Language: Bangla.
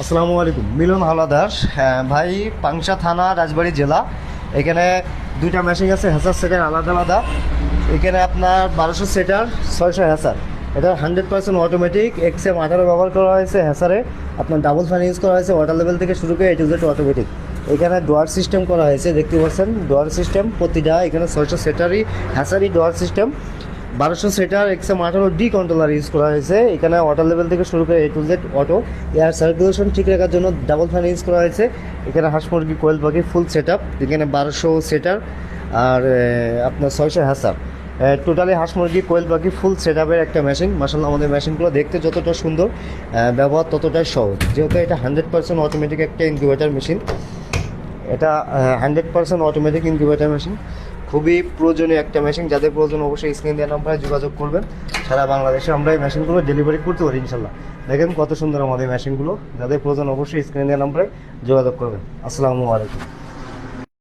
আসসালামু আলাইকুম, মিলন হাওলাদার। হ্যাঁ ভাই, পাংশা থানা, রাজবাড়ী জেলা। এখানে দুইটা মেশিন আছে, হ্যাসার সেটার আলাদা আলাদা। এখানে আপনার 1200 সেটার, 600 হ্যাসার। এটা 100% অটোমেটিক, XM 18 ব্যবহার করা হয়েছে হ্যাসারে। আপনার ডাবল ফ্যান ইউজ করা হয়েছে, ওয়াটার লেভেল থেকে শুরু করে A to Z অটোমেটিক। এখানে ডোয়ার সিস্টেম করা হয়েছে, দেখতে পাচ্ছেন ডোয়ার সিস্টেম প্রতিটা। এখানে 600 সেটারই হ্যাসারই ডোয়ার সিস্টেম। 1200 সেটার XM 18 কন্ট্রোলার ইউজ করা হয়েছে। এখানে ওয়াটার লেভেল থেকে শুরু করে A to Z auto. Air circulation ঠিক রাখার জন্য ডাবল ফ্যান ইউজ করা হয়েছে। এখানে হাঁস মুরগি, কোয়েল পাখি ফুল সেট আপ। এখানে 1200 সেটার আর আপনার 600 হ্যাসার। টোটালি হাঁস মুরগি, কোয়েল পাখি ফুল সেট আপের একটা মেশিন। মাশাআল্লাহ, আমাদের মেশিনগুলো দেখতে যতটা সুন্দর, ব্যবহার ততটাই সহজ। যেহেতু এটা 100% অটোমেটিক একটা ইনকিউবেটার মেশিন। এটা 100% অটোমেটিক ইনকিউবেটার মেশিন। খুবই প্রয়োজনীয় একটা মেশিন। যাদের প্রয়োজন অবশ্যই স্ক্রিন দেওয়া নাম্বারে যোগাযোগ করবেন। সারা বাংলাদেশে আমরা এই মেশিনগুলো ডেলিভারি করতে পারি ইনশাল্লাহ। দেখেন কত সুন্দর আমাদের মেশিনগুলো। যাদের প্রয়োজন অবশ্যই স্ক্রিন দেওয়া নাম্বারে যোগাযোগ করবেন। আসসালামু আলাইকুম।